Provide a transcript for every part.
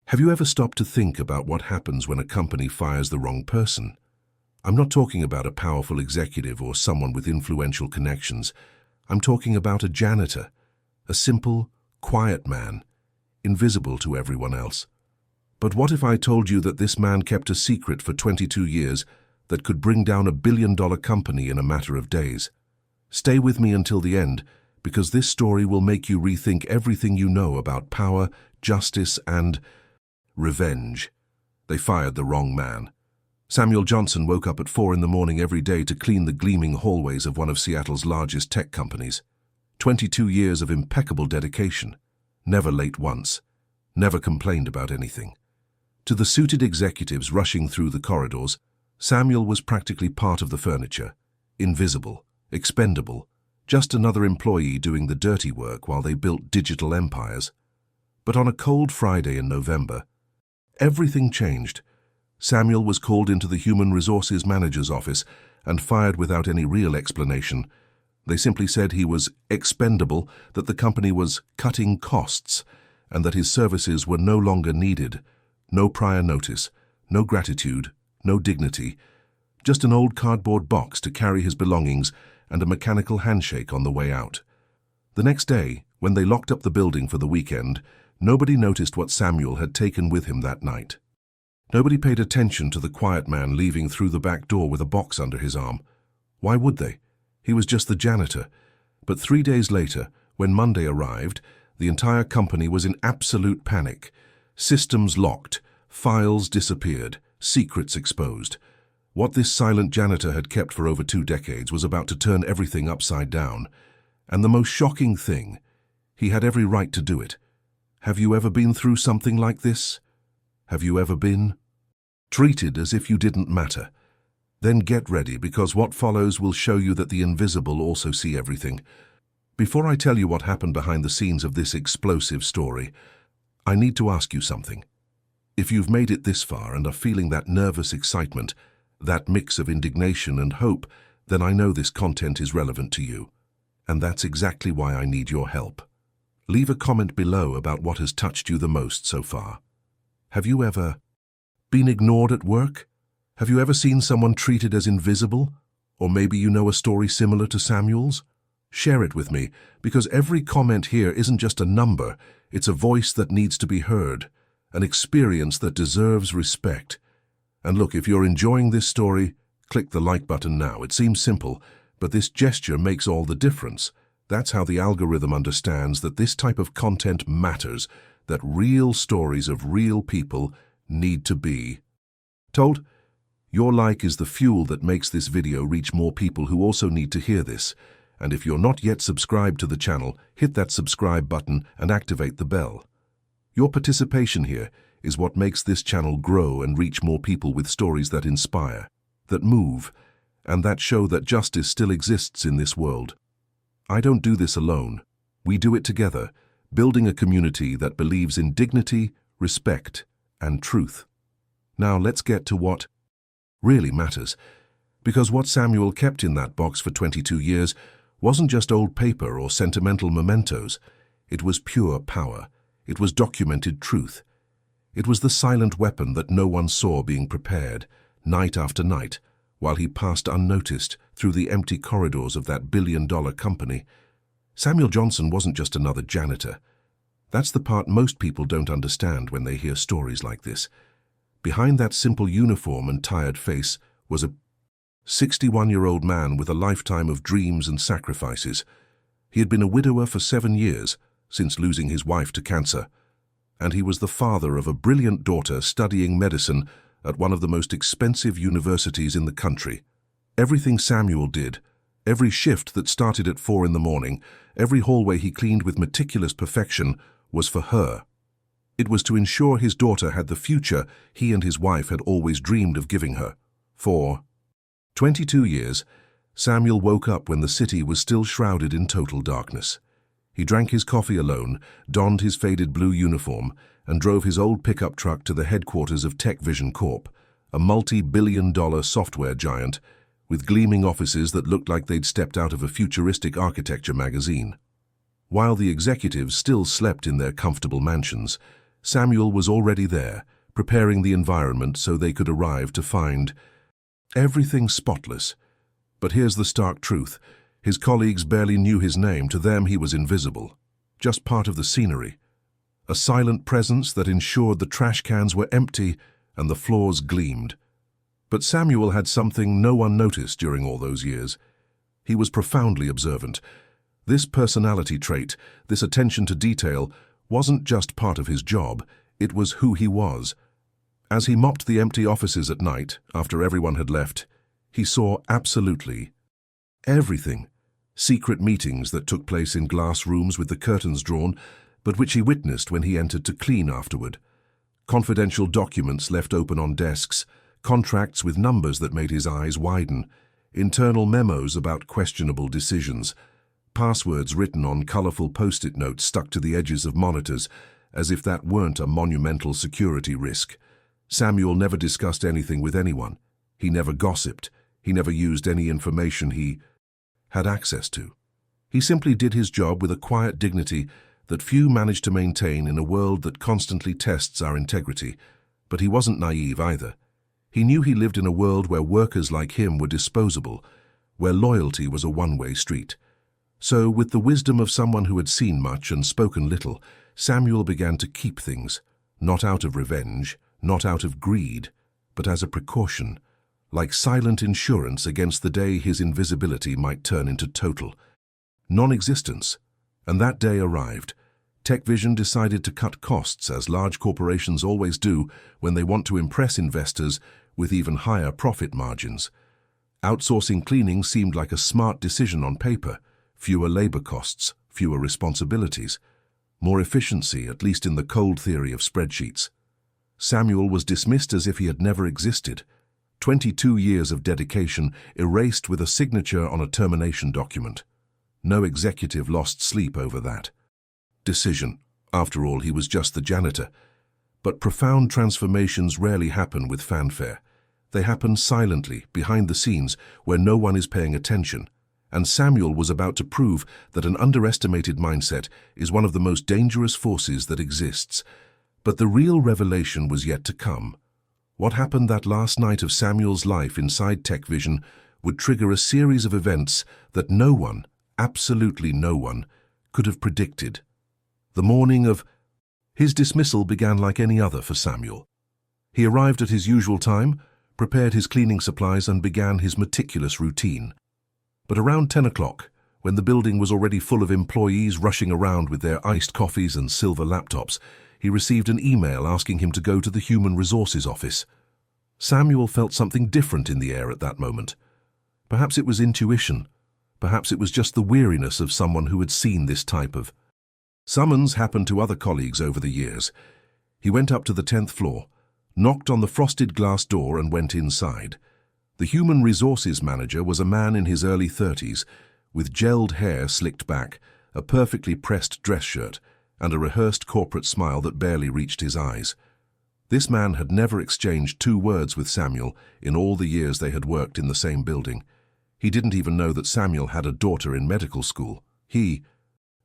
Have you ever stopped to think about what happens when a company fires the wrong person? I'm not talking about a powerful executive or someone with influential connections. I'm talking about a janitor, a simple, quiet man, invisible to everyone else. But what if I told you that this man kept a secret for 22 years that could bring down a billion-dollar company in a matter of days? Stay with me until the end, because this story will make you rethink everything you know about power, justice, and revenge. They fired the wrong man. Samuel Johnson woke up at 4 in the morning every day to clean the gleaming hallways of one of Seattle's largest tech companies. 22 years of impeccable dedication. Never late once. Never complained about anything. To the suited executives rushing through the corridors, Samuel was practically part of the furniture. Invisible, expendable, just another employee doing the dirty work while they built digital empires. But on a cold Friday in November, everything changed. Samuel was called into the Human Resources Manager's office and fired without any real explanation. They simply said he was expendable, that the company was cutting costs, and that his services were no longer needed. No prior notice, no gratitude, no dignity, just an old cardboard box to carry his belongings and a mechanical handshake on the way out. The next day, when they locked up the building for the weekend, nobody noticed what Samuel had taken with him that night. Nobody paid attention to the quiet man leaving through the back door with a box under his arm. Why would they? He was just the janitor. But 3 days later, when Monday arrived, the entire company was in absolute panic. Systems locked, files disappeared, secrets exposed. What this silent janitor had kept for over 2 decades was about to turn everything upside down. And the most shocking thing, he had every right to do it. Have you ever been through something like this? Have you ever been treated as if you didn't matter? Then get ready, because what follows will show you that the invisible also see everything. Before I tell you what happened behind the scenes of this explosive story, I need to ask you something. If you've made it this far and are feeling that nervous excitement, that mix of indignation and hope, then I know this content is relevant to you. And that's exactly why I need your help. Leave a comment below about what has touched you the most so far. Have you ever been ignored at work? Have you ever seen someone treated as invisible? Or maybe you know a story similar to Samuel's? Share it with me, because every comment here isn't just a number, it's a voice that needs to be heard, an experience that deserves respect. And look, if you're enjoying this story, click the like button now. It seems simple, but this gesture makes all the difference. That's how the algorithm understands that this type of content matters, that real stories of real people need to be told. Your like is the fuel that makes this video reach more people who also need to hear this. And if you're not yet subscribed to the channel, hit that subscribe button and activate the bell. Your participation here is what makes this channel grow and reach more people with stories that inspire, that move, and that show that justice still exists in this world. I don't do this alone. We do it together, building a community that believes in dignity, respect, and truth. Now let's get to what really matters, because what Samuel kept in that box for 22 years wasn't just old paper or sentimental mementos. It was pure power. It was documented truth. It was the silent weapon that no one saw being prepared, night after night, while he passed unnoticed through the empty corridors of that billion-dollar company. Samuel Johnson wasn't just another janitor. That's the part most people don't understand when they hear stories like this. Behind that simple uniform and tired face was a 61-year-old man with a lifetime of dreams and sacrifices. He had been a widower for 7 years, since losing his wife to cancer, and he was the father of a brilliant daughter studying medicine at one of the most expensive universities in the country. Everything Samuel did, every shift that started at 4 in the morning, every hallway he cleaned with meticulous perfection, was for her. It was to ensure his daughter had the future he and his wife had always dreamed of giving her. For 22 years, Samuel woke up when the city was still shrouded in total darkness. He drank his coffee alone, donned his faded blue uniform, and drove his old pickup truck to the headquarters of Tech Vision Corp, a multi-billion-dollar software giant with gleaming offices that looked like they'd stepped out of a futuristic architecture magazine. While the executives still slept in their comfortable mansions, Samuel was already there, preparing the environment so they could arrive to find everything spotless. But here's the stark truth. His colleagues barely knew his name. To them, he was invisible, just part of the scenery. A silent presence that ensured the trash cans were empty and the floors gleamed. But Samuel had something no one noticed during all those years. He was profoundly observant. This personality trait, this attention to detail, wasn't just part of his job, it was who he was. As he mopped the empty offices at night, after everyone had left, he saw absolutely everything. Secret meetings that took place in glass rooms with the curtains drawn, but which he witnessed when he entered to clean afterward. Confidential documents left open on desks, contracts with numbers that made his eyes widen, internal memos about questionable decisions, passwords written on colorful post-it notes stuck to the edges of monitors, as if that weren't a monumental security risk. Samuel never discussed anything with anyone. He never gossiped. He never used any information he had access to. He simply did his job with a quiet dignity that few manage to maintain in a world that constantly tests our integrity. But he wasn't naive either. He knew he lived in a world where workers like him were disposable, where loyalty was a one-way street. So, with the wisdom of someone who had seen much and spoken little, Samuel began to keep things, not out of revenge, not out of greed, but as a precaution, like silent insurance against the day his invisibility might turn into total non-existence. And that day arrived. TechVision decided to cut costs, as large corporations always do when they want to impress investors with even higher profit margins. Outsourcing cleaning seemed like a smart decision on paper. Fewer labor costs, fewer responsibilities, more efficiency, at least in the cold theory of spreadsheets. Samuel was dismissed as if he had never existed. 22 years of dedication erased with a signature on a termination document. No executive lost sleep over that decision. After all, he was just the janitor. But profound transformations rarely happen with fanfare. They happen silently, behind the scenes, where no one is paying attention. And Samuel was about to prove that an underestimated mindset is one of the most dangerous forces that exists. But the real revelation was yet to come. What happened that last night of Samuel's life inside TechVision would trigger a series of events that no one, absolutely no one, could have predicted. The morning of his dismissal began like any other for Samuel. He arrived at his usual time, prepared his cleaning supplies, and began his meticulous routine. But around 10 o'clock, when the building was already full of employees rushing around with their iced coffees and silver laptops, he received an email asking him to go to the Human Resources office. Samuel felt something different in the air at that moment. Perhaps it was intuition. Perhaps it was just the weariness of someone who had seen this type of summons happen to other colleagues over the years. He went up to the 10th floor, knocked on the frosted glass door, and went inside. The Human Resources manager was a man in his early 30s, with gelled hair slicked back, a perfectly pressed dress shirt, and a rehearsed corporate smile that barely reached his eyes. This man had never exchanged 2 words with Samuel in all the years they had worked in the same building. He didn't even know that Samuel had a daughter in medical school. He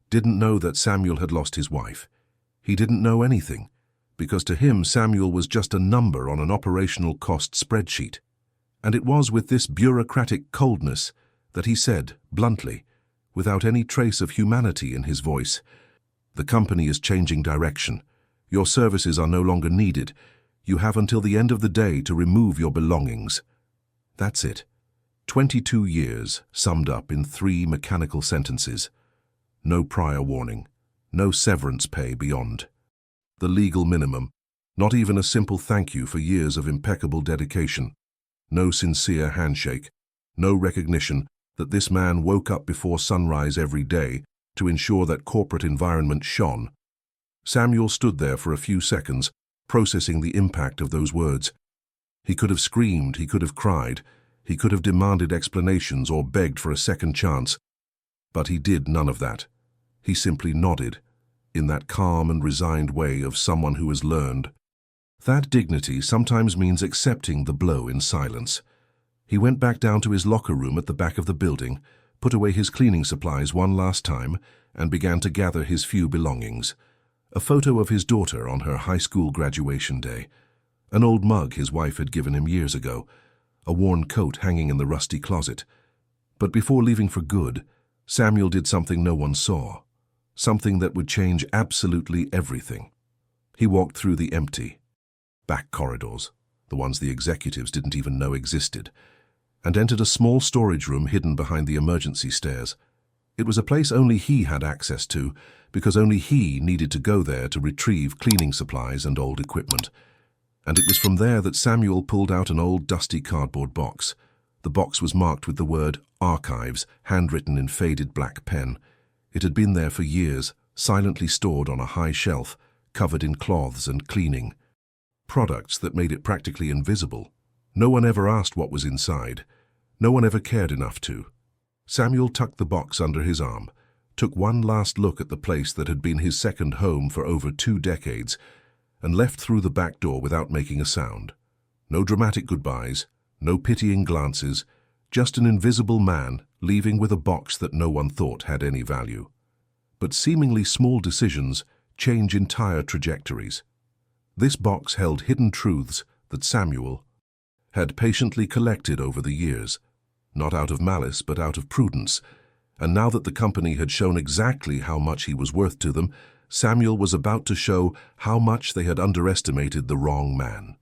didn't know that Samuel had lost his wife. He didn't know anything, because to him Samuel was just a number on an operational cost spreadsheet. And it was with this bureaucratic coldness that he said, bluntly, without any trace of humanity in his voice, "The company is changing direction. Your services are no longer needed. You have until the end of the day to remove your belongings." That's it. 22 years summed up in 3 mechanical sentences. No prior warning, no severance pay beyond the legal minimum, not even a simple thank you for years of impeccable dedication, no sincere handshake, no recognition that this man woke up before sunrise every day to ensure that corporate environment shone. Samuel stood there for a few seconds, processing the impact of those words. He could have screamed, he could have cried, he could have demanded explanations or begged for a second chance, but he did none of that. He simply nodded, in that calm and resigned way of someone who has learned. That dignity sometimes means accepting the blow in silence. He went back down to his locker room at the back of the building, put away his cleaning supplies one last time, and began to gather his few belongings. A photo of his daughter on her high school graduation day. An old mug his wife had given him years ago. A worn coat hanging in the rusty closet. But before leaving for good, Samuel did something no one saw. Something that would change absolutely everything. He walked through the empty back corridors, the ones the executives didn't even know existed, and entered a small storage room hidden behind the emergency stairs. It was a place only he had access to, because only he needed to go there to retrieve cleaning supplies and old equipment. And it was from there that Samuel pulled out an old dusty cardboard box. The box was marked with the word Archives, handwritten in faded black pen. It had been there for years, silently stored on a high shelf, covered in cloths and cleaning. Products that made it practically invisible. No one ever asked what was inside. No one ever cared enough to. Samuel tucked the box under his arm, took one last look at the place that had been his second home for over 2 decades, and left through the back door without making a sound. No dramatic goodbyes, no pitying glances, just an invisible man leaving with a box that no one thought had any value. But seemingly small decisions change entire trajectories. This box held hidden truths that Samuel had patiently collected over the years, not out of malice but out of prudence, and now that the company had shown exactly how much he was worth to them, Samuel was about to show how much they had underestimated the wrong man.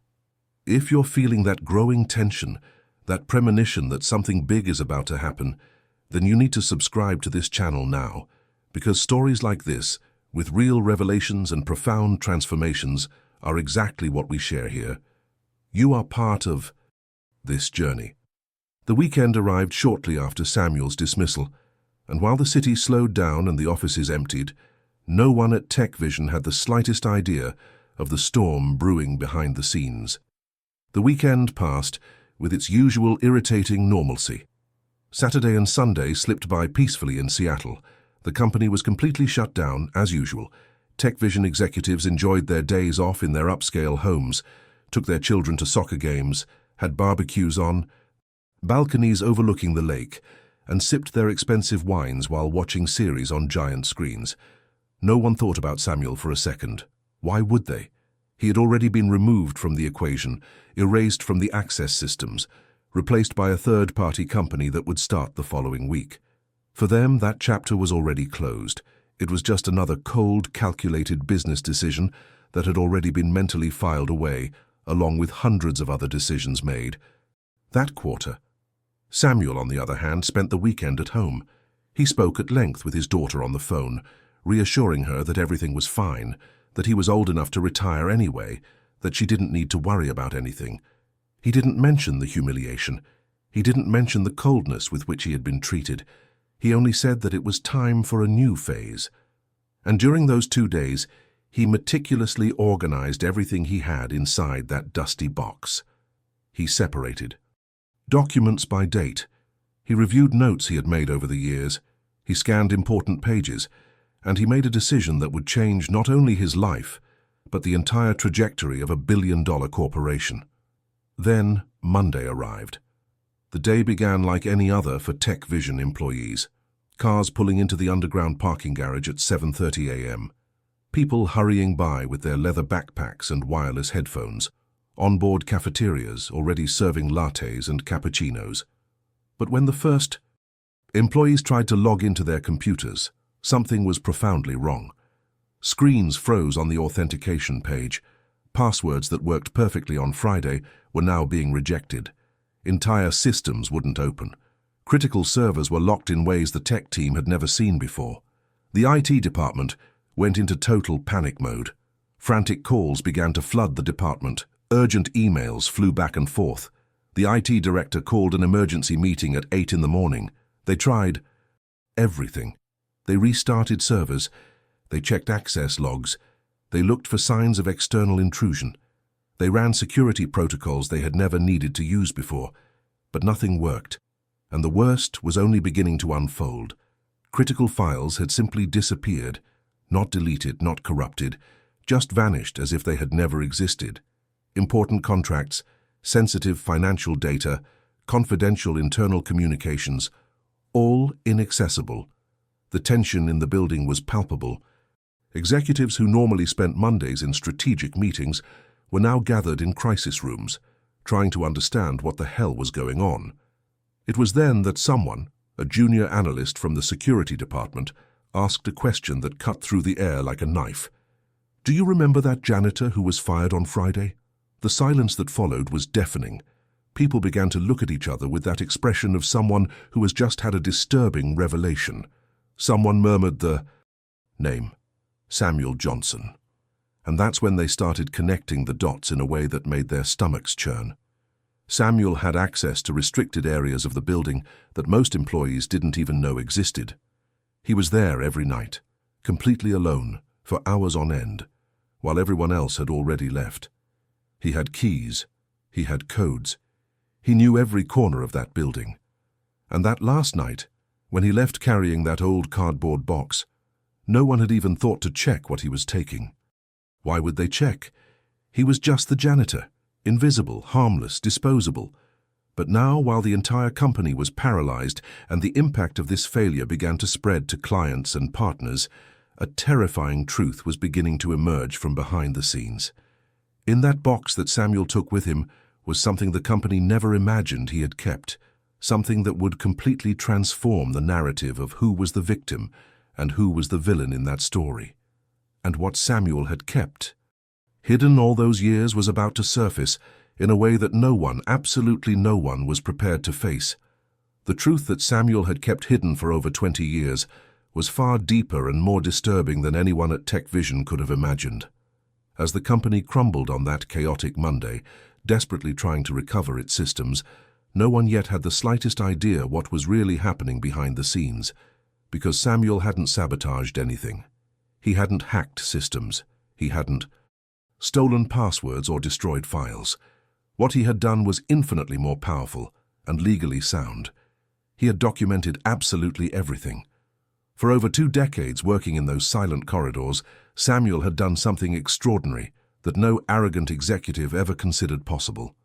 If you're feeling that growing tension, that premonition that something big is about to happen, then you need to subscribe to this channel now, because stories like this, with real revelations and profound transformations, are exactly what we share here. You are part of this journey. The weekend arrived shortly after Samuel's dismissal, and while the city slowed down and the offices emptied, no one at TechVision had the slightest idea of the storm brewing behind the scenes. The weekend passed with its usual irritating normalcy. Saturday and Sunday slipped by peacefully in Seattle. The company was completely shut down, as usual. TechVision executives enjoyed their days off in their upscale homes, took their children to soccer games, had barbecues on balconies overlooking the lake, and sipped their expensive wines while watching series on giant screens. No one thought about Samuel for a second. Why would they? He had already been removed from the equation, erased from the access systems, replaced by a third-party company that would start the following week. For them, that chapter was already closed. It was just another cold, calculated business decision that had already been mentally filed away, along with hundreds of other decisions made. That quarter. Samuel, on the other hand, spent the weekend at home. He spoke at length with his daughter on the phone, reassuring her that everything was fine, that he was old enough to retire anyway, that she didn't need to worry about anything. He didn't mention the humiliation. He didn't mention the coldness with which he had been treated. He only said that it was time for a new phase. And during those 2 days, he meticulously organized everything he had inside that dusty box. He separated documents by date. He reviewed notes he had made over the years. He scanned important pages, and he made a decision that would change not only his life, but the entire trajectory of a billion-dollar corporation. Then Monday arrived. The day began like any other for TechVision employees. Cars pulling into the underground parking garage at 7:30 a.m. People hurrying by with their leather backpacks and wireless headphones. Onboard cafeterias already serving lattes and cappuccinos. But when the first employees tried to log into their computers, something was profoundly wrong. Screens froze on the authentication page. Passwords that worked perfectly on Friday were now being rejected. Entire systems wouldn't open. Critical servers were locked in ways the tech team had never seen before. The IT department went into total panic mode. Frantic calls began to flood the department. Urgent emails flew back and forth. The IT director called an emergency meeting at 8 in the morning. They tried everything. They restarted servers. They checked access logs. They looked for signs of external intrusion. They ran security protocols they had never needed to use before. But nothing worked. And the worst was only beginning to unfold. Critical files had simply disappeared. Not deleted, not corrupted. Just vanished as if they had never existed. Important contracts, sensitive financial data, confidential internal communications, all inaccessible. The tension in the building was palpable. Executives who normally spent Mondays in strategic meetings were now gathered in crisis rooms, trying to understand what the hell was going on. It was then that someone, a junior analyst from the security department, asked a question that cut through the air like a knife. "Do you remember that janitor who was fired on Friday?" The silence that followed was deafening. People began to look at each other with that expression of someone who has just had a disturbing revelation. Someone murmured the name, Samuel Johnson. And that's when they started connecting the dots in a way that made their stomachs churn. Samuel had access to restricted areas of the building that most employees didn't even know existed. He was there every night, completely alone, for hours on end, while everyone else had already left. He had keys, he had codes, he knew every corner of that building. And that last night, when he left carrying that old cardboard box, no one had even thought to check what he was taking. Why would they check? He was just the janitor, invisible, harmless, disposable. But now, while the entire company was paralyzed and the impact of this failure began to spread to clients and partners, a terrifying truth was beginning to emerge from behind the scenes. In that box that Samuel took with him was something the company never imagined he had kept, something that would completely transform the narrative of who was the victim and who was the villain in that story. And what Samuel had kept, hidden all those years, was about to surface in a way that no one, absolutely no one, was prepared to face. The truth that Samuel had kept hidden for over 20 years was far deeper and more disturbing than anyone at Tech Vision could have imagined. As the company crumbled on that chaotic Monday, desperately trying to recover its systems, no one yet had the slightest idea what was really happening behind the scenes, because Samuel hadn't sabotaged anything. He hadn't hacked systems. He hadn't stolen passwords or destroyed files. What he had done was infinitely more powerful and legally sound. He had documented absolutely everything. For over 2 decades working in those silent corridors, Samuel had done something extraordinary that no arrogant executive ever considered possible.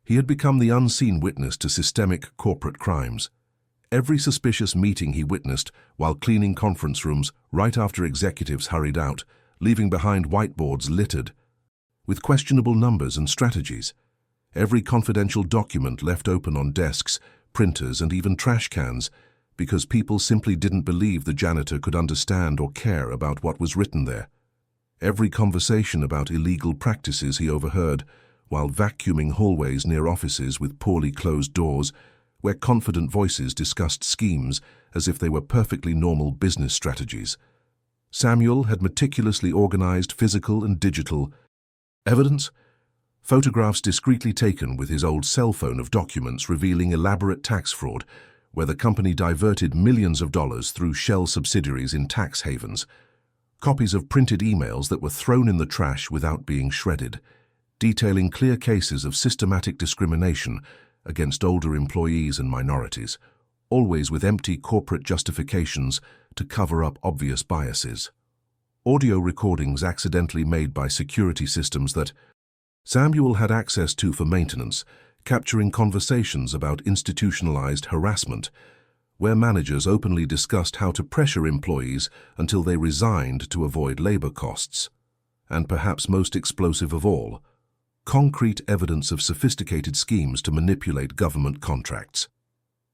He had become the unseen witness to systemic corporate crimes. Every suspicious meeting he witnessed while cleaning conference rooms right after executives hurried out, leaving behind whiteboards littered with questionable numbers and strategies. Every confidential document left open on desks, printers, and even trash cans, because people simply didn't believe the janitor could understand or care about what was written there. Every conversation about illegal practices he overheard while vacuuming hallways near offices with poorly closed doors, where confident voices discussed schemes as if they were perfectly normal business strategies. Samuel had meticulously organized physical and digital evidence, photographs discreetly taken with his old cell phone of documents revealing elaborate tax fraud, where the company diverted millions of dollars through shell subsidiaries in tax havens, copies of printed emails that were thrown in the trash without being shredded, detailing clear cases of systematic discrimination against older employees and minorities, always with empty corporate justifications to cover up obvious biases. Audio recordings accidentally made by security systems that Samuel had access to for maintenance, capturing conversations about institutionalized harassment, where managers openly discussed how to pressure employees until they resigned to avoid labor costs. And perhaps most explosive of all, concrete evidence of sophisticated schemes to manipulate government contracts.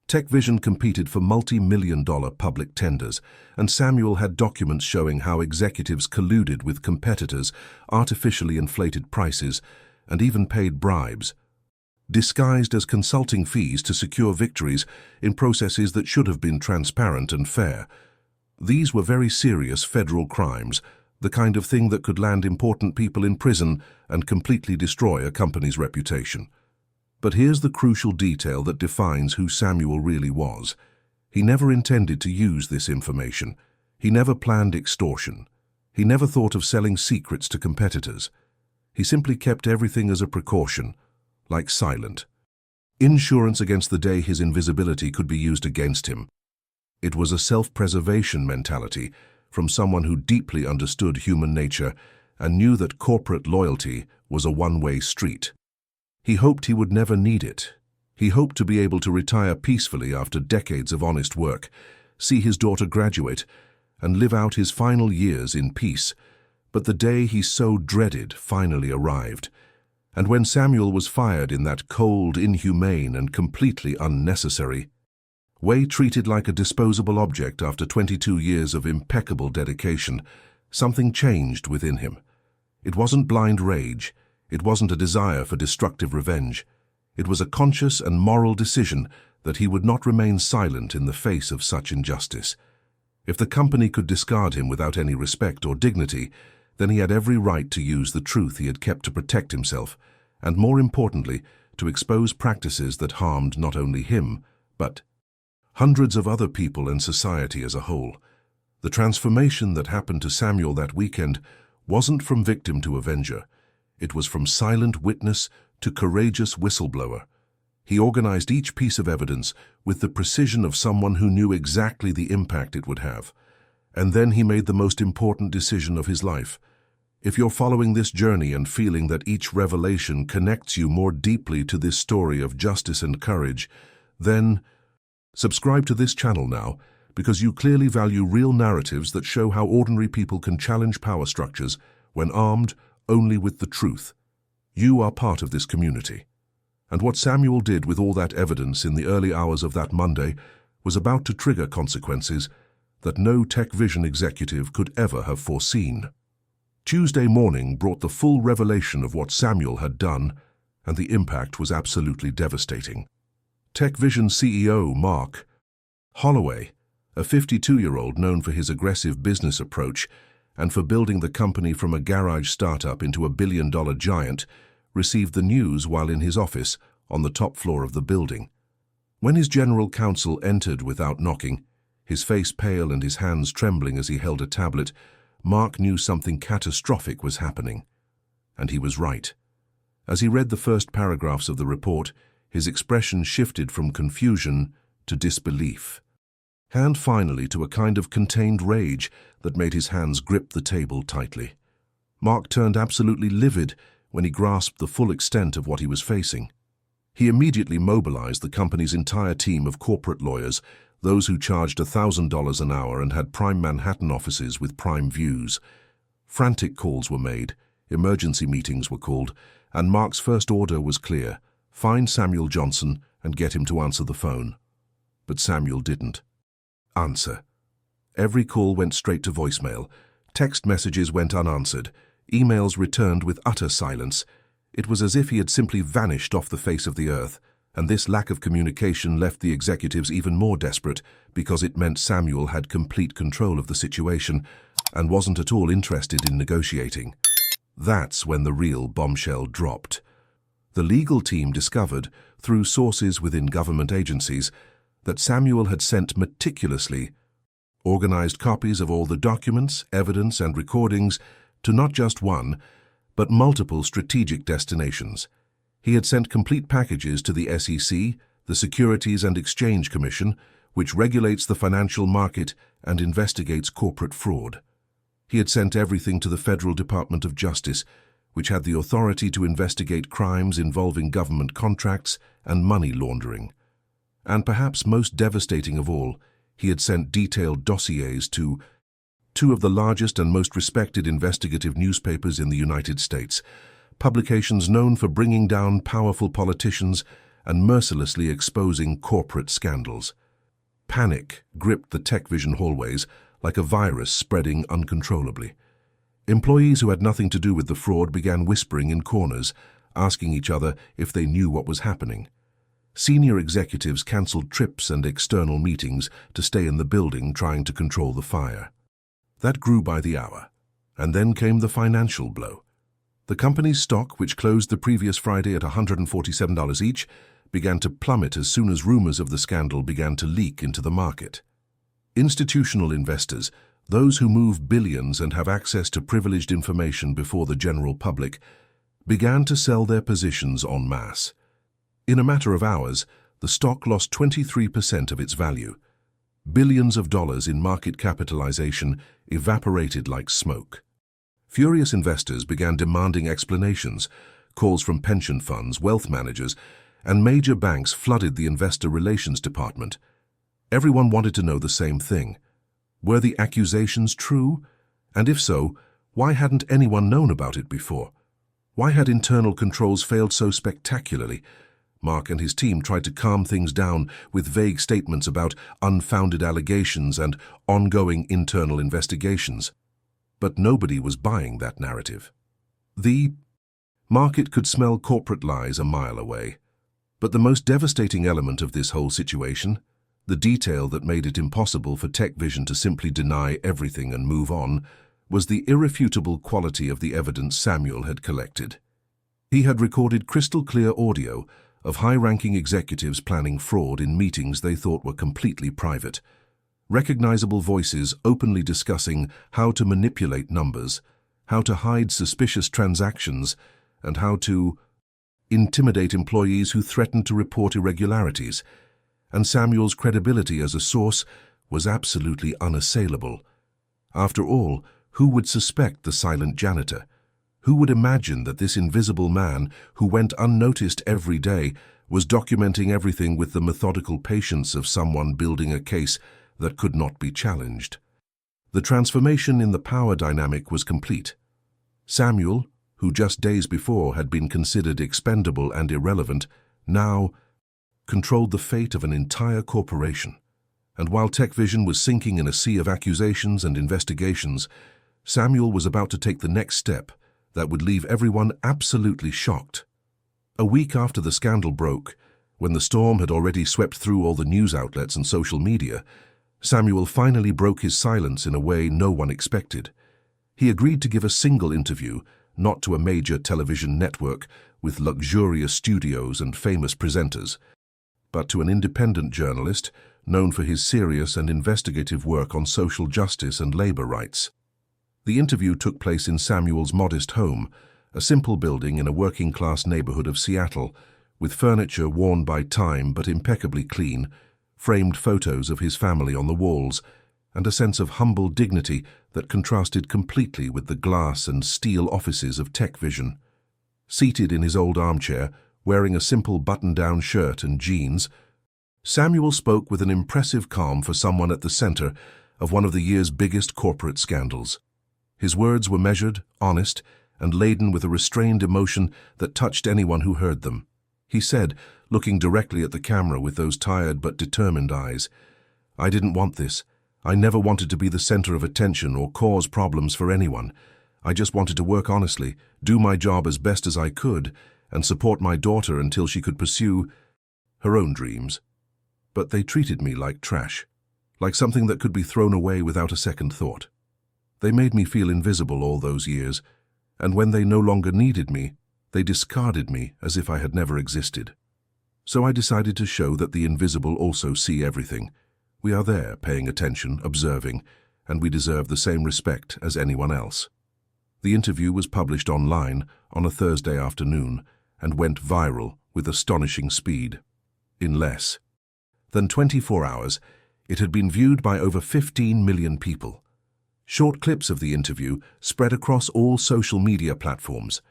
Tech Vision competed for multi-million-dollar public tenders, and Samuel had documents showing how executives colluded with competitors, artificially inflated prices, and even paid bribes, disguised as consulting fees to secure victories in processes that should have been transparent and fair. These were very serious federal crimes, the kind of thing that could land important people in prison and completely destroy a company's reputation. But here's the crucial detail that defines who Samuel really was. He never intended to use this information. He never planned extortion. He never thought of selling secrets to competitors. He simply kept everything as a precaution, like silent insurance against the day his invisibility could be used against him. It was a self-preservation mentality from someone who deeply understood human nature and knew that corporate loyalty was a one-way street. He hoped he would never need it. He hoped to be able to retire peacefully after decades of honest work, see his daughter graduate, and live out his final years in peace. But the day he so dreaded finally arrived. And when Samuel was fired in that cold, inhumane, and completely unnecessary way, treated like a disposable object after 22 years of impeccable dedication, something changed within him. It wasn't blind rage. It wasn't a desire for destructive revenge. It was a conscious and moral decision that he would not remain silent in the face of such injustice. If the company could discard him without any respect or dignity, then he had every right to use the truth he had kept to protect himself, and more importantly, to expose practices that harmed not only him, but hundreds of other people and society as a whole. The transformation that happened to Samuel that weekend wasn't from victim to avenger. It was from silent witness to courageous whistleblower. He organized each piece of evidence with the precision of someone who knew exactly the impact it would have. And then he made the most important decision of his life. If you're following this journey and feeling that each revelation connects you more deeply to this story of justice and courage, then subscribe to this channel now, because you clearly value real narratives that show how ordinary people can challenge power structures when armed only with the truth. You are part of this community. And what Samuel did with all that evidence in the early hours of that Monday was about to trigger consequences that no tech vision executive could ever have foreseen. Tuesday morning brought the full revelation of what Samuel had done, and the impact was absolutely devastating. Tech Vision CEO Mark Holloway, a 52-year-old known for his aggressive business approach and for building the company from a garage startup into a billion-dollar giant, received the news while in his office on the top floor of the building. When his general counsel entered without knocking, his face pale and his hands trembling as he held a tablet, Mark knew something catastrophic was happening. And he was right. As he read the first paragraphs of the report, his expression shifted from confusion to disbelief, and finally to a kind of contained rage that made his hands grip the table tightly. Mark turned absolutely livid when he grasped the full extent of what he was facing. He immediately mobilized the company's entire team of corporate lawyers, those who charged $1,000 an hour and had prime Manhattan offices with prime views. Frantic calls were made, emergency meetings were called, and Mark's first order was clear: find Samuel Johnson and get him to answer the phone. But Samuel didn't answer. Every call went straight to voicemail. Text messages went unanswered. Emails returned with utter silence. It was as if he had simply vanished off the face of the earth, and this lack of communication left the executives even more desperate because it meant Samuel had complete control of the situation and wasn't at all interested in negotiating. That's when the real bombshell dropped. The legal team discovered, through sources within government agencies, that Samuel had sent meticulously organized copies of all the documents, evidence, and recordings to not just one, but multiple strategic destinations. He had sent complete packages to the SEC, the Securities and Exchange Commission, which regulates the financial market and investigates corporate fraud. He had sent everything to the Federal Department of Justice, which had the authority to investigate crimes involving government contracts and money laundering. And perhaps most devastating of all, he had sent detailed dossiers to two of the largest and most respected investigative newspapers in the United States, publications known for bringing down powerful politicians and mercilessly exposing corporate scandals. Panic gripped the Tech Vision hallways like a virus spreading uncontrollably. Employees who had nothing to do with the fraud began whispering in corners, asking each other if they knew what was happening. Senior executives cancelled trips and external meetings to stay in the building, trying to control the fire. That grew by the hour, and then came the financial blow. The company's stock, which closed the previous Friday at $147 each, began to plummet as soon as rumors of the scandal began to leak into the market. Institutional investors, those who move billions and have access to privileged information before the general public, began to sell their positions en masse. In a matter of hours, the stock lost 23% of its value. Billions of dollars in market capitalization evaporated like smoke. Furious investors began demanding explanations. Calls from pension funds, wealth managers, and major banks flooded the investor relations department. Everyone wanted to know the same thing. Were the accusations true? And if so, why hadn't anyone known about it before? Why had internal controls failed so spectacularly? Mark and his team tried to calm things down with vague statements about unfounded allegations and ongoing internal investigations. But nobody was buying that narrative. The market could smell corporate lies a mile away. But the most devastating element of this whole situation, the detail that made it impossible for TechVision to simply deny everything and move on, was the irrefutable quality of the evidence Samuel had collected. He had recorded crystal-clear audio of high-ranking executives planning fraud in meetings they thought were completely private, recognizable voices openly discussing how to manipulate numbers, how to hide suspicious transactions, and how to intimidate employees who threatened to report irregularities, and Samuel's credibility as a source was absolutely unassailable. After all, who would suspect the silent janitor? Who would imagine that this invisible man, who went unnoticed every day, was documenting everything with the methodical patience of someone building a case that could not be challenged? The transformation in the power dynamic was complete. Samuel, who just days before had been considered expendable and irrelevant, now controlled the fate of an entire corporation. And while TechVision was sinking in a sea of accusations and investigations, Samuel was about to take the next step that would leave everyone absolutely shocked. A week after the scandal broke, when the storm had already swept through all the news outlets and social media, Samuel finally broke his silence in a way no one expected. He agreed to give a single interview, not to a major television network with luxurious studios and famous presenters, but to an independent journalist known for his serious and investigative work on social justice and labor rights. The interview took place in Samuel's modest home, a simple building in a working-class neighborhood of Seattle, with furniture worn by time but impeccably clean, framed photos of his family on the walls, and a sense of humble dignity that contrasted completely with the glass and steel offices of TechVision. Seated in his old armchair, wearing a simple button-down shirt and jeans, Samuel spoke with an impressive calm for someone at the center of one of the year's biggest corporate scandals. His words were measured, honest, and laden with a restrained emotion that touched anyone who heard them. He said, looking directly at the camera with those tired but determined eyes, "I didn't want this. I never wanted to be the center of attention or cause problems for anyone. I just wanted to work honestly, do my job as best as I could, and support my daughter until she could pursue her own dreams. But they treated me like trash, like something that could be thrown away without a second thought. They made me feel invisible all those years, and when they no longer needed me, they discarded me as if I had never existed. So I decided to show that the invisible also see everything. We are there, paying attention, observing, and we deserve the same respect as anyone else." The interview was published online on a Thursday afternoon and went viral with astonishing speed. In less than 24 hours, it had been viewed by over 15 million people. Short clips of the interview spread across all social media platforms.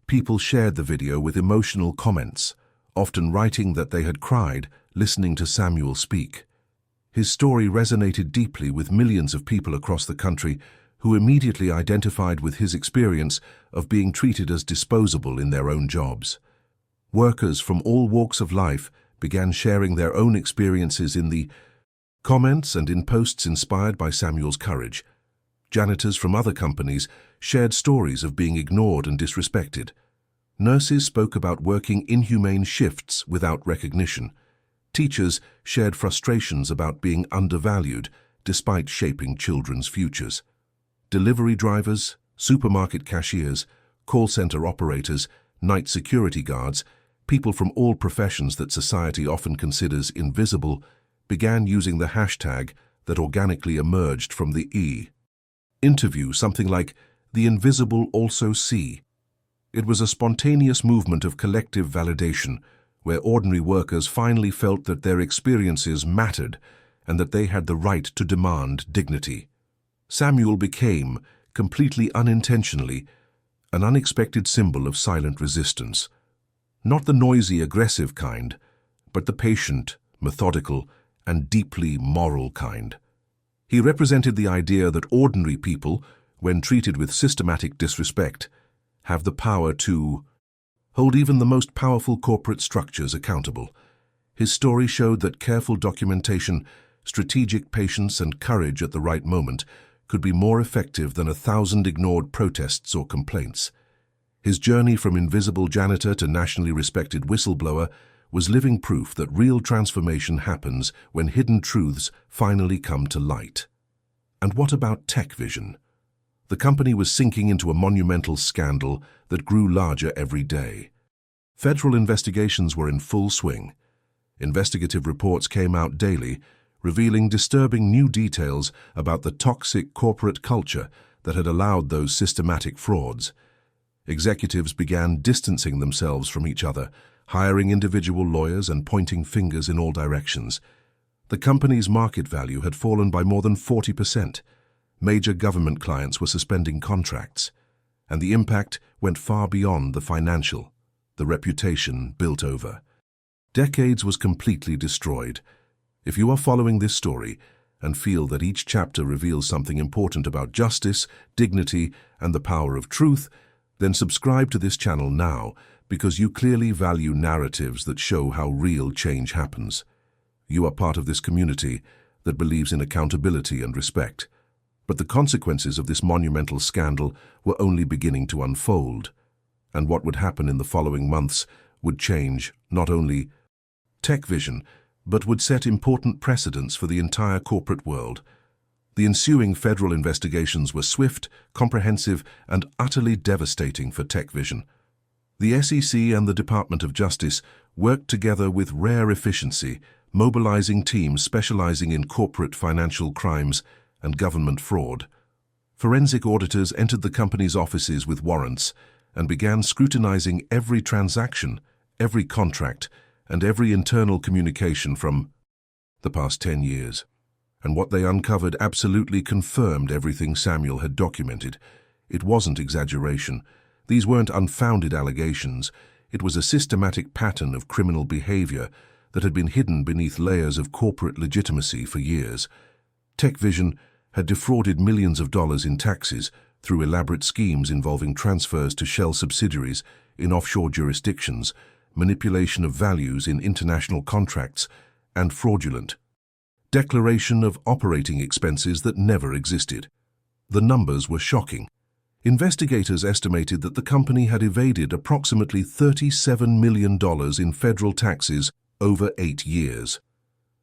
People shared the video with emotional comments, often writing that they had cried listening to Samuel speak. His story resonated deeply with millions of people across the country who immediately identified with his experience of being treated as disposable in their own jobs. Workers from all walks of life began sharing their own experiences in the comments and in posts inspired by Samuel's courage. Janitors from other companies shared stories of being ignored and disrespected. Nurses spoke about working inhumane shifts without recognition. Teachers shared frustrations about being undervalued despite shaping children's futures. Delivery drivers, supermarket cashiers, call center operators, night security guards, people from all professions that society often considers invisible, began using the hashtag that organically emerged from the interview, something like "The invisible also see." It was a spontaneous movement of collective validation, where ordinary workers finally felt that their experiences mattered and that they had the right to demand dignity. Samuel became, completely unintentionally, an unexpected symbol of silent resistance. Not the noisy, aggressive kind, but the patient, methodical, and deeply moral kind. He represented the idea that ordinary people, when treated with systematic disrespect, have the power to hold even the most powerful corporate structures accountable. His story showed that careful documentation, strategic patience, and courage at the right moment could be more effective than 1,000 ignored protests or complaints. His journey from invisible janitor to nationally respected whistleblower was living proof that real transformation happens when hidden truths finally come to light. And what about TechVision? The company was sinking into a monumental scandal that grew larger every day. Federal investigations were in full swing. Investigative reports came out daily, revealing disturbing new details about the toxic corporate culture that had allowed those systematic frauds. Executives began distancing themselves from each other, hiring individual lawyers and pointing fingers in all directions. The company's market value had fallen by more than 40%. Major government clients were suspending contracts, and the impact went far beyond the financial. The reputation built over decades was completely destroyed. If you are following this story and feel that each chapter reveals something important about justice, dignity, and the power of truth, then subscribe to this channel now, because you clearly value narratives that show how real change happens. You are part of this community that believes in accountability and respect. But the consequences of this monumental scandal were only beginning to unfold, and what would happen in the following months would change not only TechVision, but would set important precedents for the entire corporate world. The ensuing federal investigations were swift, comprehensive, and utterly devastating for TechVision. The SEC and the Department of Justice worked together with rare efficiency, mobilizing teams specializing in corporate financial crimes and government fraud. Forensic auditors entered the company's offices with warrants and began scrutinizing every transaction, every contract, and every internal communication from the past 10 years. And what they uncovered absolutely confirmed everything Samuel had documented. It wasn't exaggeration. These weren't unfounded allegations. It was a systematic pattern of criminal behavior that had been hidden beneath layers of corporate legitimacy for years. TechVision had defrauded millions of dollars in taxes through elaborate schemes involving transfers to shell subsidiaries in offshore jurisdictions, manipulation of values in international contracts, and fraudulent declaration of operating expenses that never existed. The numbers were shocking. Investigators estimated that the company had evaded approximately $37 million in federal taxes over 8 years.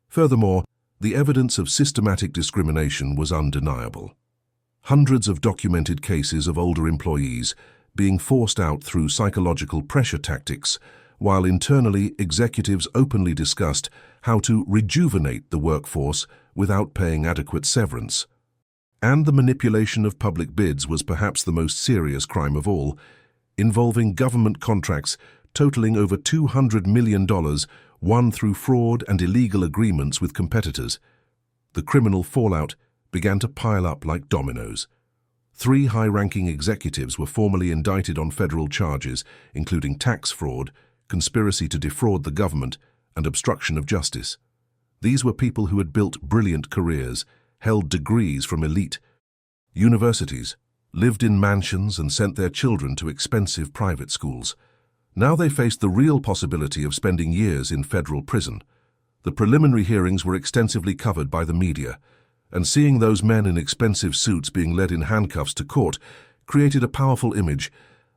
Furthermore, the evidence of systematic discrimination was undeniable. Hundreds of documented cases of older employees being forced out through psychological pressure tactics, while internally executives openly discussed how to rejuvenate the workforce without paying adequate severance. And the manipulation of public bids was perhaps the most serious crime of all, involving government contracts totaling over $200 million won through fraud and illegal agreements with competitors. The criminal fallout began to pile up like dominoes. 3 high-ranking executives were formally indicted on federal charges, including tax fraud, conspiracy to defraud the government, and obstruction of justice. These were people who had built brilliant careers, held degrees from elite universities, lived in mansions, and sent their children to expensive private schools. Now they faced the real possibility of spending years in federal prison. The preliminary hearings were extensively covered by the media, and seeing those men in expensive suits being led in handcuffs to court created a powerful image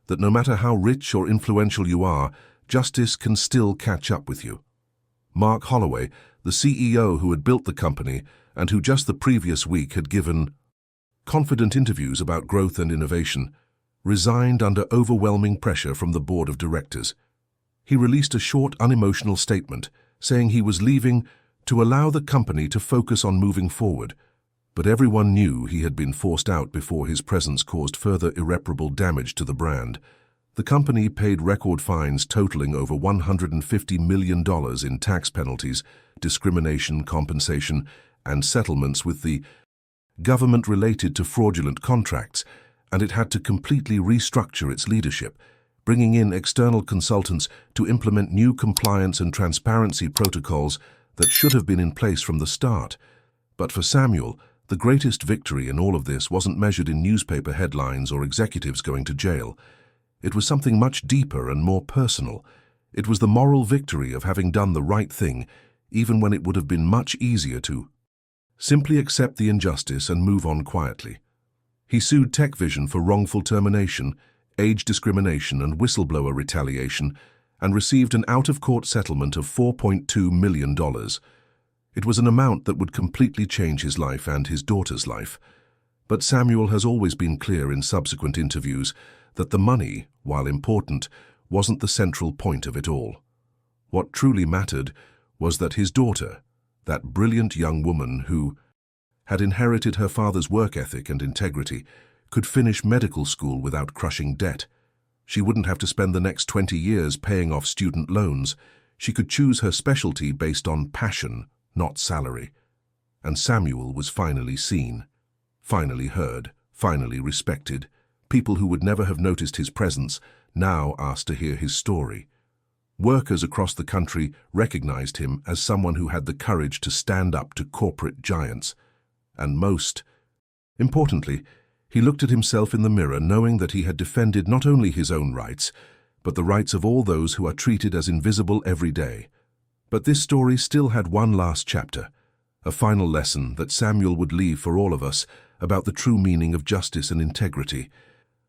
that no matter how rich or influential you are, justice can still catch up with you. Mark Holloway, the CEO who had built the company and who just the previous week had given confident interviews about growth and innovation, resigned under overwhelming pressure from the board of directors. He released a short, unemotional statement saying he was leaving to allow the company to focus on moving forward, but everyone knew he had been forced out before his presence caused further irreparable damage to the brand. The company paid record fines totaling over $150 million in tax penalties, discrimination, compensation, and settlements with the government related to fraudulent contracts, and it had to completely restructure its leadership, bringing in external consultants to implement new compliance and transparency protocols that should have been in place from the start. But for Samuel, The greatest victory in all of this wasn't measured in newspaper headlines or executives going to jail. It was something much deeper and more personal. It was the moral victory of having done the right thing, even when it would have been much easier to simply accept the injustice and move on quietly. He sued TechVision for wrongful termination, age discrimination, and whistleblower retaliation, and received an out-of-court settlement of $4.2 million. It was an amount that would completely change his life and his daughter's life. But Samuel has always been clear in subsequent interviews that the money, while important, wasn't the central point of it all. What truly mattered was that his daughter, that brilliant young woman who had inherited her father's work ethic and integrity, could finish medical school without crushing debt. She wouldn't have to spend the next 20 years paying off student loans. She could choose her specialty based on passion, not salary. And Samuel was finally seen, finally heard, finally respected. People who would never have noticed his presence now asked to hear his story. Workers across the country recognized him as someone who had the courage to stand up to corporate giants. And most importantly, he looked at himself in the mirror knowing that he had defended not only his own rights, but the rights of all those who are treated as invisible every day. But this story still had one last chapter, a final lesson that Samuel would leave for all of us about the true meaning of justice and integrity.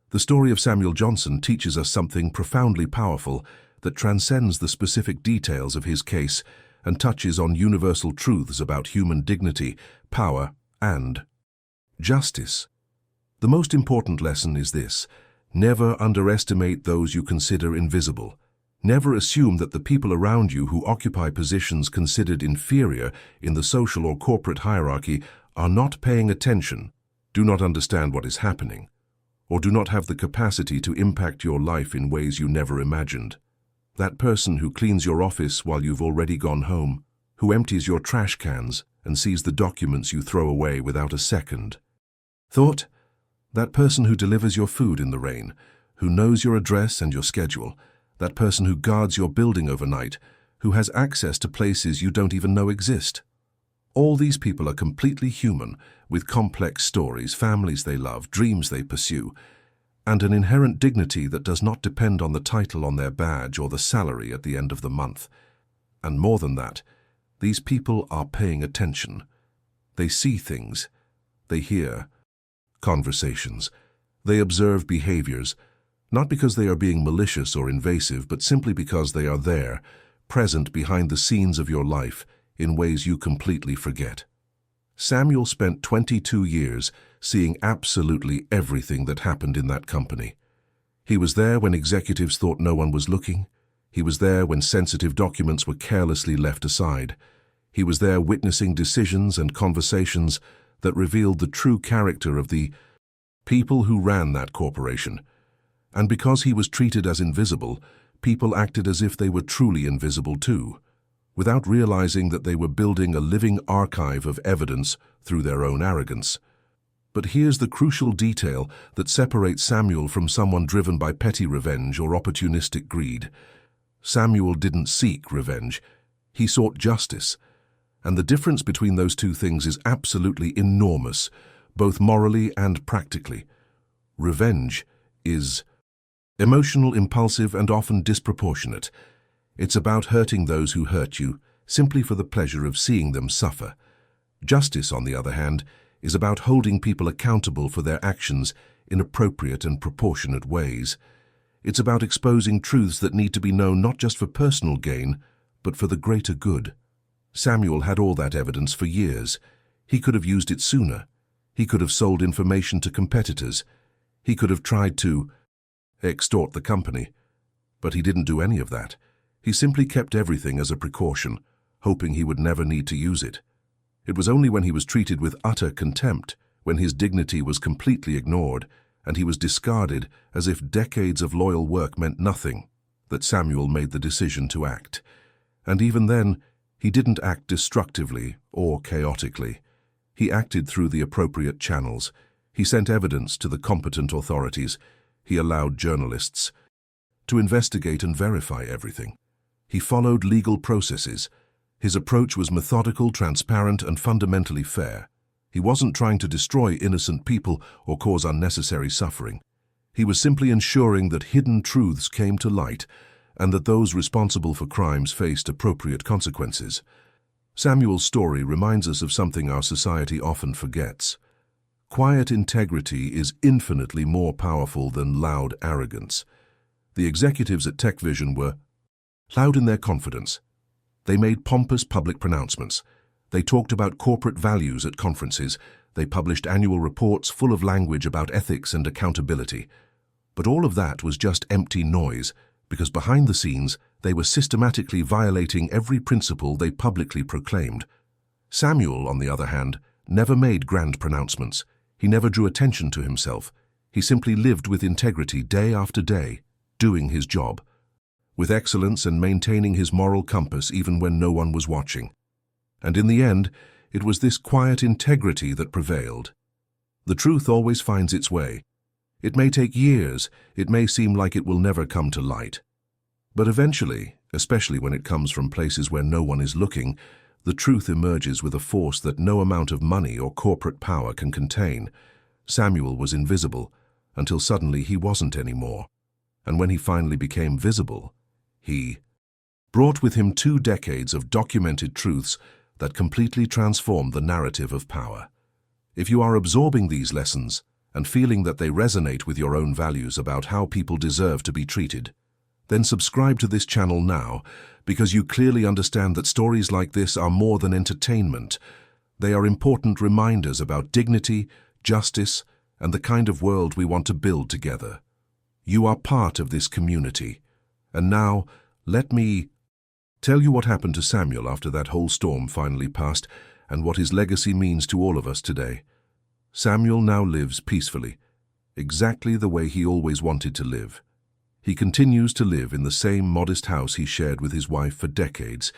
The story of Samuel Johnson teaches us something profoundly powerful that transcends the specific details of his case and touches on universal truths about human dignity, power, and justice. The most important lesson is this: never underestimate those you consider invisible. Never assume that the people around you who occupy positions considered inferior in the social or corporate hierarchy are not paying attention, do not understand what is happening, or do not have the capacity to impact your life in ways you never imagined. That person who cleans your office while you've already gone home, who empties your trash cans and sees the documents you throw away without a second thought. That person who delivers your food in the rain, who knows your address and your schedule. That person who guards your building overnight, who has access to places you don't even know exist. All these people are completely human, with complex stories, families they love, dreams they pursue, and an inherent dignity that does not depend on the title on their badge or the salary at the end of the month. And more than that, these people are paying attention. They see things. They hear conversations. They observe behaviors, not because they are being malicious or invasive, but simply because they are there, present behind the scenes of your life in ways you completely forget. Samuel spent 22 years seeing absolutely everything that happened in that company. He was there when executives thought no one was looking. He was there when sensitive documents were carelessly left aside. He was there witnessing decisions and conversations that revealed the true character of the people who ran that corporation. And because he was treated as invisible, people acted as if they were truly invisible too, without realizing that they were building a living archive of evidence through their own arrogance. But here's the crucial detail that separates Samuel from someone driven by petty revenge or opportunistic greed. Samuel didn't seek revenge. He sought justice. And the difference between those two things is absolutely enormous, both morally and practically. Revenge is emotional, impulsive, and often disproportionate. It's about hurting those who hurt you, simply for the pleasure of seeing them suffer. Justice, on the other hand, is about holding people accountable for their actions in appropriate and proportionate ways. It's about exposing truths that need to be known not just for personal gain, but for the greater good. Samuel had all that evidence for years. He could have used it sooner. He could have sold information to competitors. He could have tried to extort the company. But he didn't do any of that. He simply kept everything as a precaution, hoping he would never need to use it. It was only when he was treated with utter contempt, when his dignity was completely ignored, and he was discarded as if decades of loyal work meant nothing, that Samuel made the decision to act. And even then, he didn't act destructively or chaotically. He acted through the appropriate channels. He sent evidence to the competent authorities. He allowed journalists to investigate and verify everything. He followed legal processes. His approach was methodical, transparent, and fundamentally fair. He wasn't trying to destroy innocent people or cause unnecessary suffering. He was simply ensuring that hidden truths came to light and that those responsible for crimes faced appropriate consequences. Samuel's story reminds us of something our society often forgets. Quiet integrity is infinitely more powerful than loud arrogance. The executives at TechVision were loud in their confidence. They made pompous public pronouncements. They talked about corporate values at conferences. They published annual reports full of language about ethics and accountability. But all of that was just empty noise, because behind the scenes, they were systematically violating every principle they publicly proclaimed. Samuel, on the other hand, never made grand pronouncements. He never drew attention to himself. He simply lived with integrity day after day, doing his job, with excellence and maintaining his moral compass even when no one was watching. And in the end, it was this quiet integrity that prevailed. The truth always finds its way. It may take years, it may seem like it will never come to light. But eventually, especially when it comes from places where no one is looking, the truth emerges with a force that no amount of money or corporate power can contain. Samuel was invisible, until suddenly he wasn't anymore. And when he finally became visible, he brought with him 2 decades of documented truths that completely transformed the narrative of power. If you are absorbing these lessons and feeling that they resonate with your own values about how people deserve to be treated, then subscribe to this channel now, because you clearly understand that stories like this are more than entertainment. They are important reminders about dignity, justice, and the kind of world we want to build together. You are part of this community. And now, let me tell you what happened to Samuel after that whole storm finally passed and what his legacy means to all of us today. Samuel now lives peacefully, exactly the way he always wanted to live. He continues to live in the same modest house he shared with his wife for decades,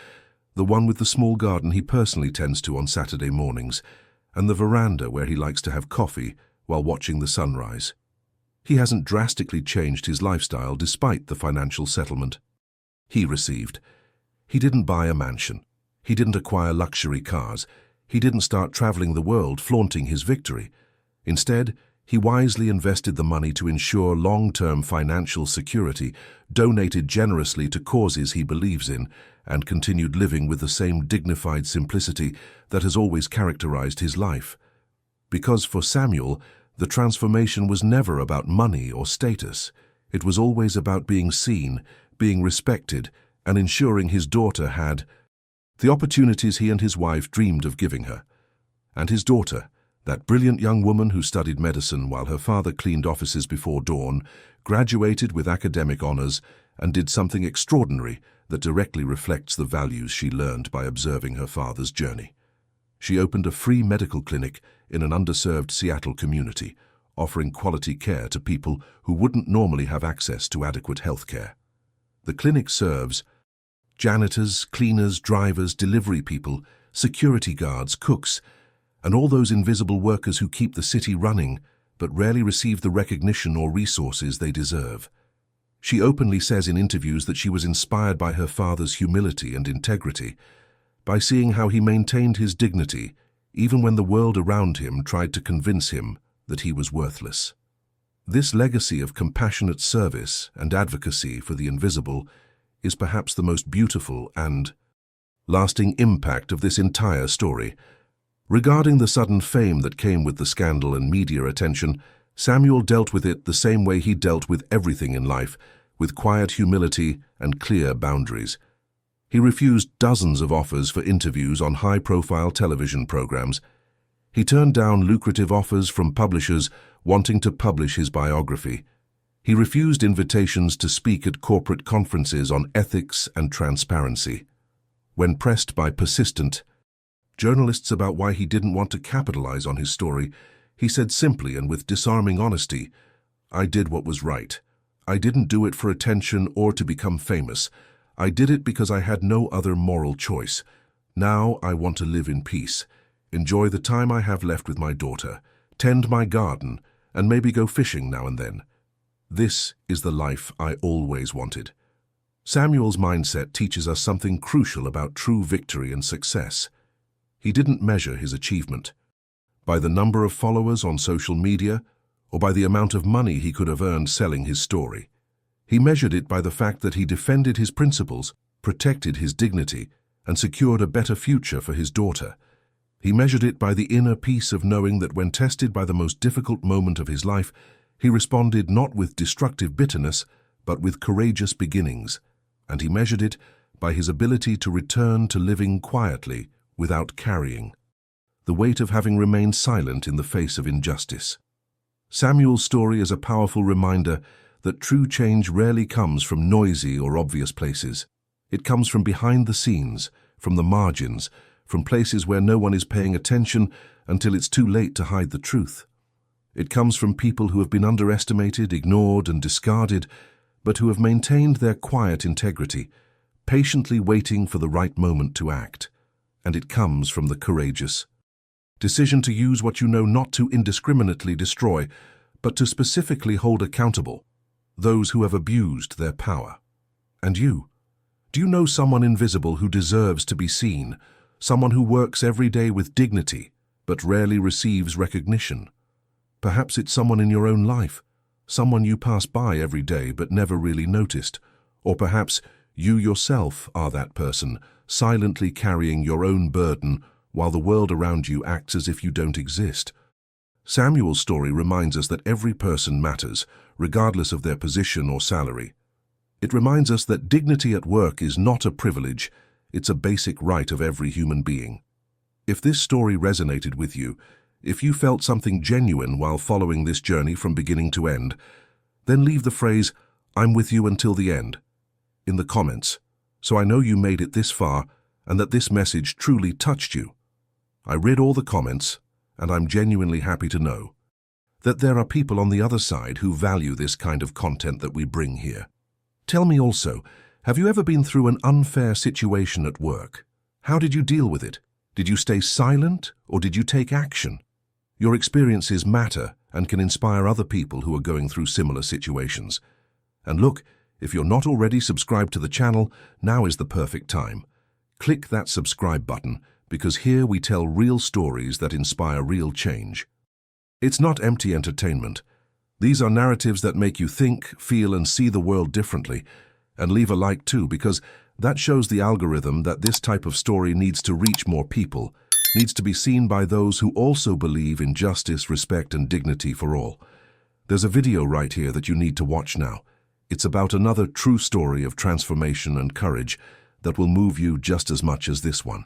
the one with the small garden he personally tends to on Saturday mornings, and the veranda where he likes to have coffee while watching the sunrise. He hasn't drastically changed his lifestyle despite the financial settlement he received. He didn't buy a mansion. He didn't acquire luxury cars. He didn't start traveling the world flaunting his victory. Instead, he wisely invested the money to ensure long-term financial security, donated generously to causes he believes in, and continued living with the same dignified simplicity that has always characterized his life. Because for Samuel, the transformation was never about money or status. It was always about being seen, being respected, and ensuring his daughter had the opportunities he and his wife dreamed of giving her. And his daughter, that brilliant young woman who studied medicine while her father cleaned offices before dawn, graduated with academic honors and did something extraordinary that directly reflects the values she learned by observing her father's journey. She opened a free medical clinic in an underserved Seattle community, offering quality care to people who wouldn't normally have access to adequate health care. The clinic serves janitors, cleaners, drivers, delivery people, security guards, cooks, and all those invisible workers who keep the city running but rarely receive the recognition or resources they deserve. She openly says in interviews that she was inspired by her father's humility and integrity, by seeing how he maintained his dignity even when the world around him tried to convince him that he was worthless. This legacy of compassionate service and advocacy for the invisible is perhaps the most beautiful and lasting impact of this entire story. Regarding the sudden fame that came with the scandal and media attention, Samuel dealt with it the same way he dealt with everything in life, with quiet humility and clear boundaries. He refused dozens of offers for interviews on high-profile television programs. He turned down lucrative offers from publishers wanting to publish his biography. He refused invitations to speak at corporate conferences on ethics and transparency. When pressed by persistent journalists about why he didn't want to capitalize on his story, he said simply and with disarming honesty, "I did what was right. I didn't do it for attention or to become famous. I did it because I had no other moral choice. Now I want to live in peace, enjoy the time I have left with my daughter, tend my garden, and maybe go fishing now and then. This is the life I always wanted." Samuel's mindset teaches us something crucial about true victory and success. He didn't measure his achievement By the number of followers on social media, or by the amount of money he could have earned selling his story. He measured it by the fact that he defended his principles, protected his dignity, and secured a better future for his daughter. He measured it by the inner peace of knowing that when tested by the most difficult moment of his life, he responded not with destructive bitterness, but with courageous beginnings. And he measured it by his ability to return to living quietly without carrying the weight of having remained silent in the face of injustice. Samuel's story is a powerful reminder that true change rarely comes from noisy or obvious places. It comes from behind the scenes, from the margins, from places where no one is paying attention until it's too late to hide the truth. It comes from people who have been underestimated, ignored, and discarded, but who have maintained their quiet integrity, patiently waiting for the right moment to act. And it comes from the courageous decision to use what you know not to indiscriminately destroy, but to specifically hold accountable those who have abused their power. And you? Do you know someone invisible who deserves to be seen, someone who works every day with dignity, but rarely receives recognition? Perhaps it's someone in your own life, someone you pass by every day but never really noticed. Or perhaps you yourself are that person, silently carrying your own burden while the world around you acts as if you don't exist. Samuel's story reminds us that every person matters, regardless of their position or salary. It reminds us that dignity at work is not a privilege, it's a basic right of every human being. If this story resonated with you, if you felt something genuine while following this journey from beginning to end, then leave the phrase, "I'm with you until the end," in the comments, so I know you made it this far and that this message truly touched you. I read all the comments, and I'm genuinely happy to know that there are people on the other side who value this kind of content that we bring here. Tell me also, have you ever been through an unfair situation at work? How did you deal with it? Did you stay silent or did you take action? Your experiences matter and can inspire other people who are going through similar situations. And look, if you're not already subscribed to the channel, now is the perfect time. Click that subscribe button, because here we tell real stories that inspire real change. It's not empty entertainment. These are narratives that make you think, feel, and see the world differently. And leave a like too, because that shows the algorithm that this type of story needs to reach more people, needs to be seen by those who also believe in justice, respect, and dignity for all. There's a video right here that you need to watch now. It's about another true story of transformation and courage that will move you just as much as this one.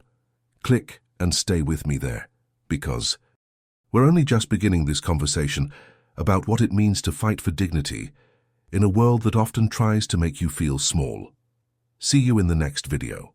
Click and stay with me there, because we're only just beginning this conversation about what it means to fight for dignity in a world that often tries to make you feel small. See you in the next video.